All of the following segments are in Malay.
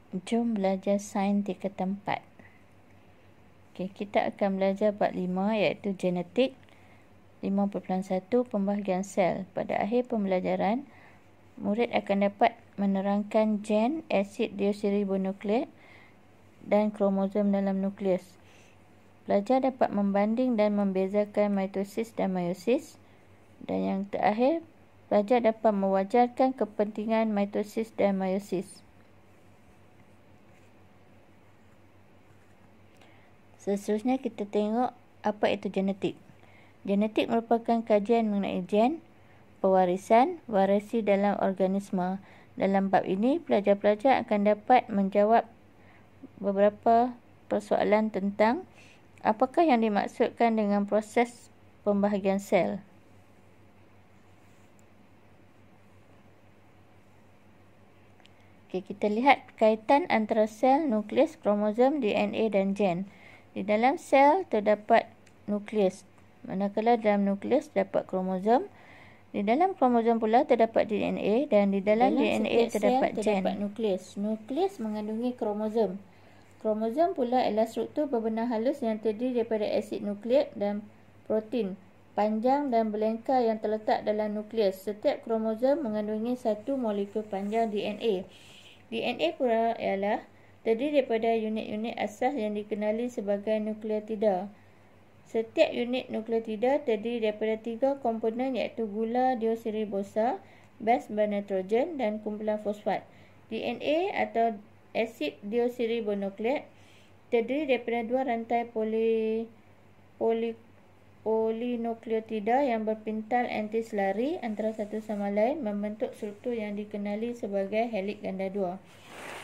Jom belajar sains tingkatan 4. Kita akan belajar bab 5 iaitu genetik. 5.1 Pembahagian sel. Pada akhir pembelajaran, murid akan dapat menerangkan gen, asid deoksiribonukleik dan kromosom dalam nukleus. Pelajar dapat membanding dan membezakan mitosis dan meiosis. Dan yang terakhir, pelajar dapat mewajarkan kepentingan mitosis dan meiosis. Seterusnya kita tengok apa itu genetik. Genetik merupakan kajian mengenai gen, pewarisan, variasi dalam organisma. Dalam bab ini, pelajar-pelajar akan dapat menjawab beberapa persoalan tentang apakah yang dimaksudkan dengan proses pembahagian sel. Kita lihat kaitan antara sel, nukleus, kromosom, DNA dan gen. Di dalam sel terdapat nukleus, manakala dalam nukleus terdapat kromosom. Di dalam kromosom pula terdapat DNA dan di dalam DNA terdapat gen. Nukleus mengandungi kromosom. Kromosom pula adalah struktur berbenang halus yang terdiri daripada asid nukleik dan protein panjang dan berlengkar yang terletak dalam nukleus. Setiap kromosom mengandungi satu molekul panjang DNA. DNA pula ialah terdiri daripada unit-unit asas yang dikenali sebagai nukleotida. Setiap unit nukleotida terdiri daripada 3 komponen iaitu gula deoksiribosa, bas bernitrogen dan kumpulan fosfat. DNA atau asid deoksiribonukleik terdiri daripada 2 rantai polinukleotida yang berpintal antiselari antara satu sama lain membentuk struktur yang dikenali sebagai heliks ganda 2.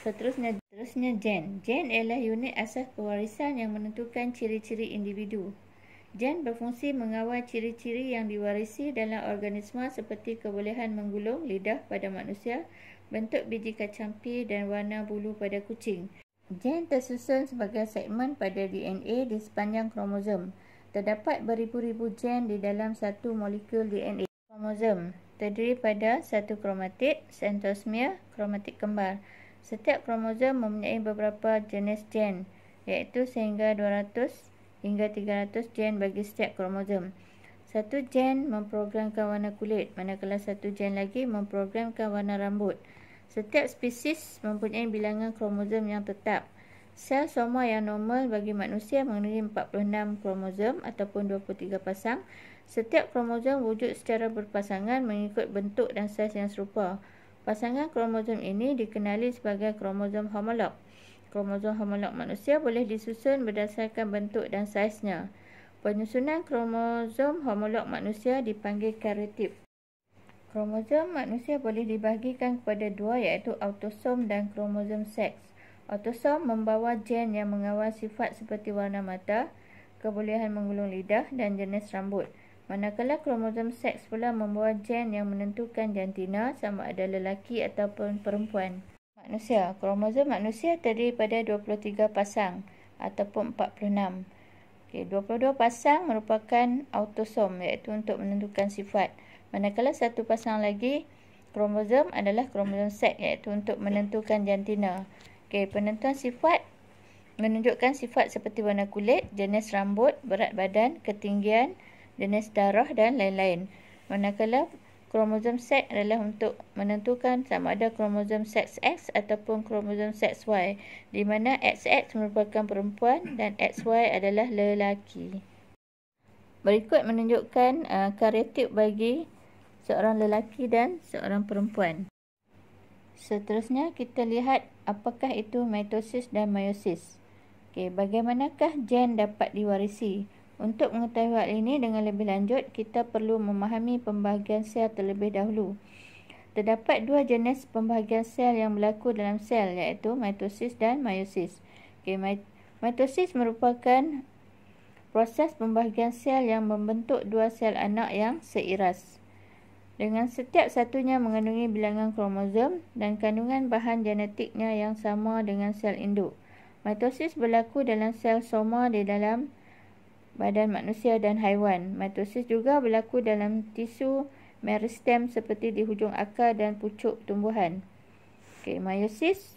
Seterusnya gen. Gen ialah unit asas pewarisan yang menentukan ciri-ciri individu. Gen berfungsi mengawal ciri-ciri yang diwarisi dalam organisma seperti kebolehan menggulung lidah pada manusia, bentuk biji kacang pie dan warna bulu pada kucing. Gen tersusun sebagai segmen pada DNA di sepanjang kromosom. Terdapat beribu-ribu gen di dalam satu molekul DNA. Kromosom terdiri pada satu kromatid, sentrosmer, kromatid kembar. Setiap kromosom mempunyai beberapa jenis gen, iaitu sehingga 200 hingga 300 gen bagi setiap kromosom. Satu gen memprogramkan warna kulit, manakala satu gen lagi memprogramkan warna rambut. Setiap spesies mempunyai bilangan kromosom yang tetap. Sel soma yang normal bagi manusia mengandungi 46 kromosom ataupun 23 pasang. Setiap kromosom wujud secara berpasangan mengikut bentuk dan saiz yang serupa. Pasangan kromosom ini dikenali sebagai kromosom homolog. Kromosom homolog manusia boleh disusun berdasarkan bentuk dan saiznya. Penyusunan kromosom homolog manusia dipanggil karotip. Kromosom manusia boleh dibahagikan kepada 2 iaitu autosom dan kromosom seks. Autosom membawa gen yang mengawal sifat seperti warna mata, kebolehan menggulung lidah dan jenis rambut. Manakala kromosom seks pula membawa gen yang menentukan jantina sama ada lelaki ataupun perempuan. Kromosom manusia terdiri pada 23 pasang ataupun 46. 22 pasang merupakan autosom iaitu untuk menentukan sifat. Manakala satu pasang lagi kromosom adalah kromosom seks iaitu untuk menentukan jantina. Penentuan sifat menunjukkan sifat seperti warna kulit, jenis rambut, berat badan, ketinggian, jenis darah dan lain-lain. Manakala kromosom seks adalah untuk menentukan sama ada kromosom seks X ataupun kromosom seks Y, di mana XX merupakan perempuan dan XY adalah lelaki. Berikut menunjukkan karotip bagi seorang lelaki dan seorang perempuan. Seterusnya kita lihat apakah itu mitosis dan meiosis. Bagaimanakah gen dapat diwarisi? Untuk mengetahui hal ini dengan lebih lanjut, kita perlu memahami pembahagian sel terlebih dahulu. Terdapat 2 jenis pembahagian sel yang berlaku dalam sel iaitu mitosis dan meiosis. Mitosis merupakan proses pembahagian sel yang membentuk 2 sel anak yang seiras. Dengan setiap satunya mengandungi bilangan kromosom dan kandungan bahan genetiknya yang sama dengan sel induk. Mitosis berlaku dalam sel soma di dalam badan manusia dan haiwan. Mitosis juga berlaku dalam tisu meristem seperti di hujung akar dan pucuk tumbuhan. Meiosis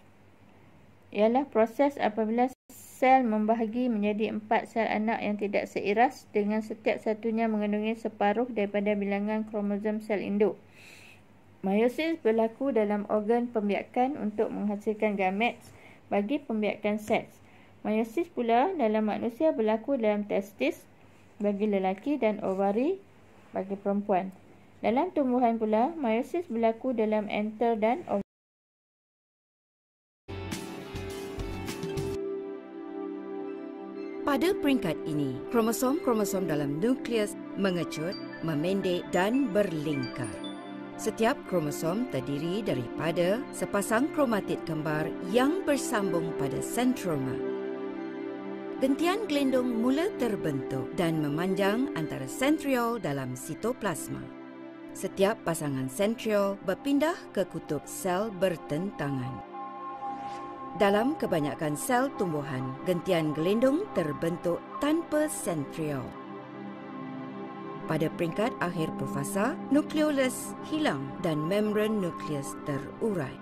ialah proses apabila sel membahagi menjadi 4 sel anak yang tidak seiras dengan setiap satunya mengandungi separuh daripada bilangan kromosom sel induk. Meiosis berlaku dalam organ pembiakan untuk menghasilkan gametes bagi pembiakan seks. Meiosis pula dalam manusia berlaku dalam testis bagi lelaki dan ovari bagi perempuan. Dalam tumbuhan pula, meiosis berlaku dalam enter dan ovari. Pada peringkat ini, kromosom-kromosom dalam nukleus mengecut, memendek dan berlingkar. Setiap kromosom terdiri daripada sepasang kromatid kembar yang bersambung pada sentroma. Gentian gelindung mula terbentuk dan memanjang antara sentriol dalam sitoplasma. Setiap pasangan sentriol berpindah ke kutub sel bertentangan. Dalam kebanyakan sel tumbuhan, gentian gelindung terbentuk tanpa sentriol. Pada peringkat akhir profasa, nukleolus hilang dan membran nukleus terurai.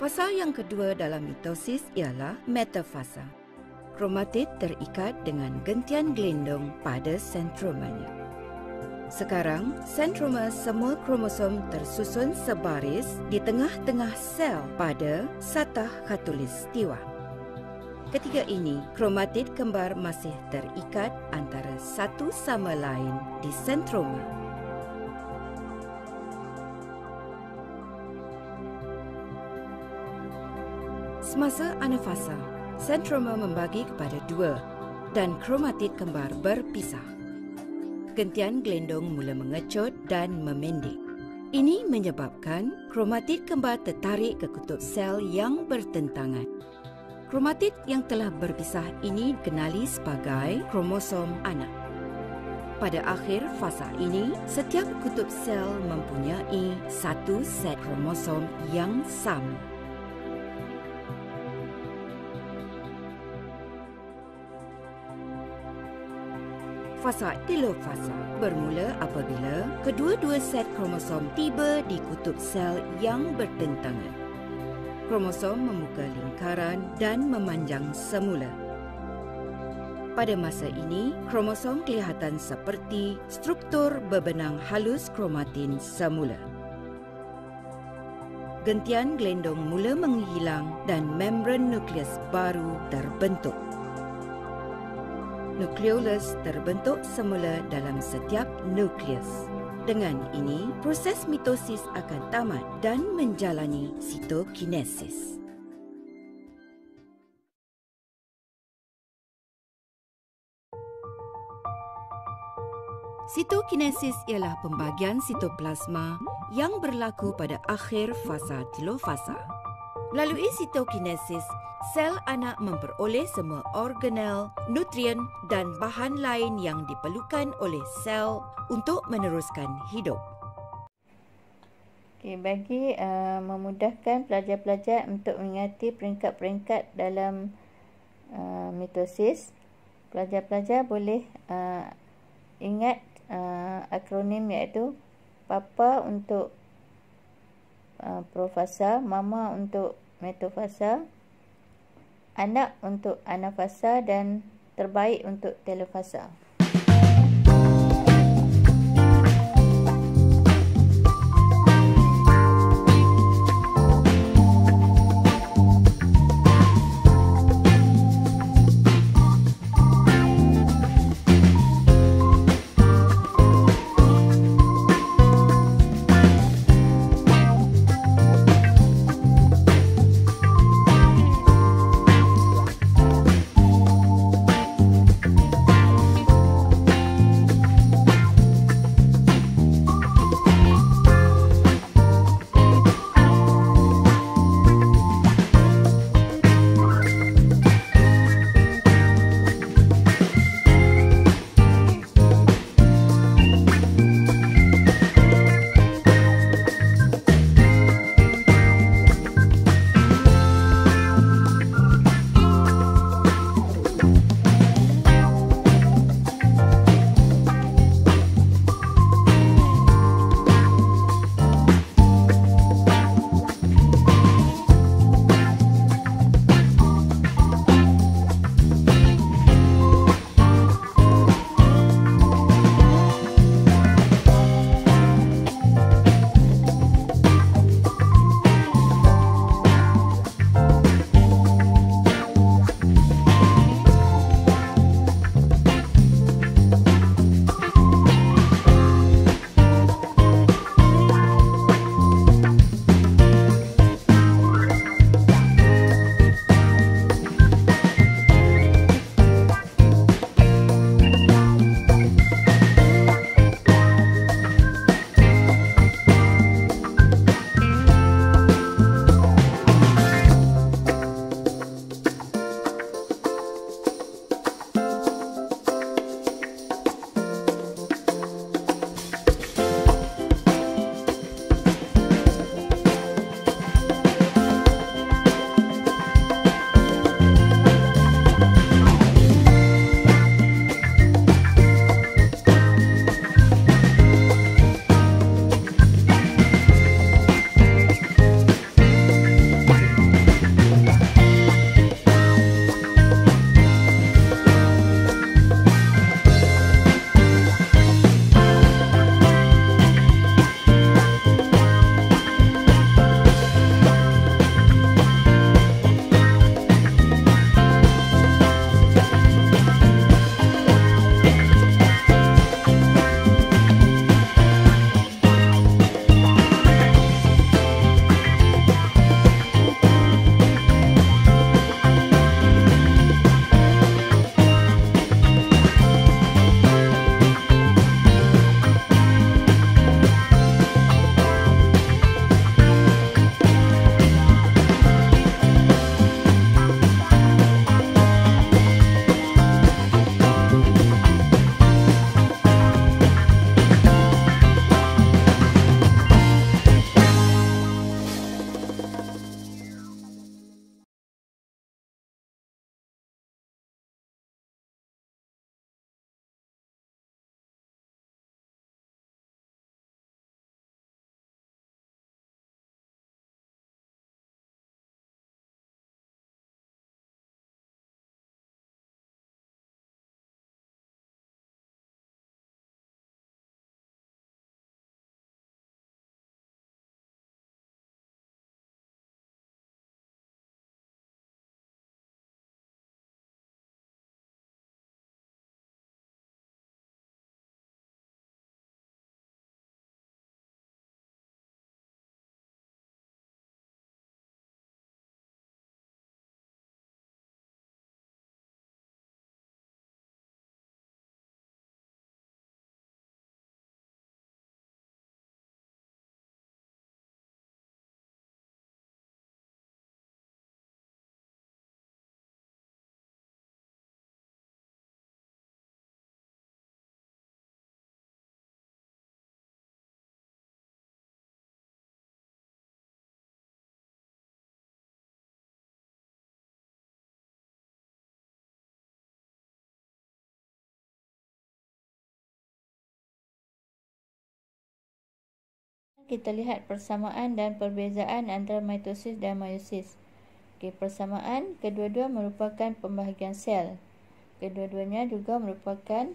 Fasa yang kedua dalam mitosis ialah metafasa. Kromatid terikat dengan gentian gelindung pada sentromanya. Sekarang, sentroma semua kromosom tersusun sebaris di tengah-tengah sel pada satah khatulistiwa. Ketika ini, kromatid kembar masih terikat antara satu sama lain di sentroma. Semasa anafasa, sentroma membagi kepada 2 dan kromatid kembar berpisah. Gentian gelindung mula mengecut dan memendek. Ini menyebabkan kromatid kembar tertarik ke kutub sel yang bertentangan. Kromatid yang telah berpisah ini dikenali sebagai kromosom anak. Pada akhir fasa ini, setiap kutub sel mempunyai satu set kromosom yang sama. Fasa telofasa bermula apabila kedua-dua set kromosom tiba di kutub sel yang bertentangan. Kromosom membuka lingkaran dan memanjang semula. Pada masa ini, kromosom kelihatan seperti struktur berbenang halus kromatin semula. Gentian gelindung mula menghilang dan membran nukleus baru terbentuk. Nukleolus terbentuk semula dalam setiap nukleus. Dengan ini, proses mitosis akan tamat dan menjalani sitokinesis. Sitokinesis ialah pembagian sitoplasma yang berlaku pada akhir fasa telofasa. Melalui sitokinesis, sel anak memperoleh semua organel, nutrien dan bahan lain yang diperlukan oleh sel untuk meneruskan hidup. Bagi memudahkan pelajar-pelajar untuk mengingati peringkat-peringkat dalam mitosis, pelajar-pelajar boleh ingat akronim iaitu Papa untuk profasa, Mama untuk metafasa, anak untuk anafasa dan terbaik untuk telofasa. Kita lihat persamaan dan perbezaan antara mitosis dan meiosis. Persamaan, kedua-dua merupakan pembahagian sel. Kedua-duanya juga merupakan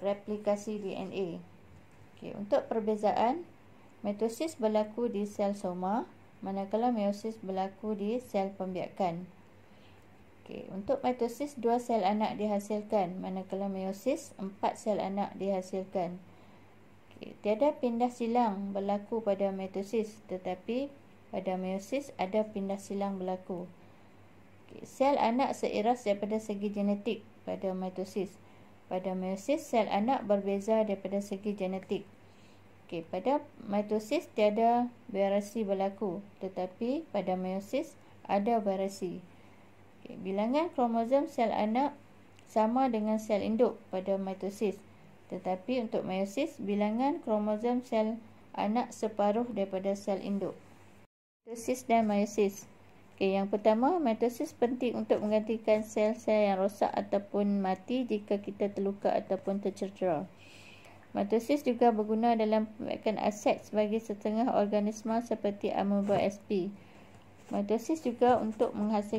replikasi DNA. Untuk perbezaan, mitosis berlaku di sel soma, manakala meiosis berlaku di sel pembiakan. Untuk mitosis 2 sel anak dihasilkan, manakala meiosis 4 sel anak dihasilkan. Tiada pindah silang berlaku pada mitosis, tetapi pada meiosis ada pindah silang berlaku. Sel anak seiras daripada segi genetik pada mitosis. Pada meiosis, sel anak berbeza daripada segi genetik. Pada mitosis tiada variasi berlaku, tetapi pada meiosis ada variasi. Bilangan kromosom sel anak sama dengan sel induk pada mitosis, tetapi untuk meiosis, bilangan kromosom sel anak separuh daripada sel induk. Mitosis dan meiosis. Yang pertama, mitosis penting untuk menggantikan sel-sel yang rosak ataupun mati jika kita terluka ataupun tercedera. Mitosis juga berguna dalam pembiakan aset bagi setengah organisma seperti amoeba sp. Mitosis juga untuk menghasilkan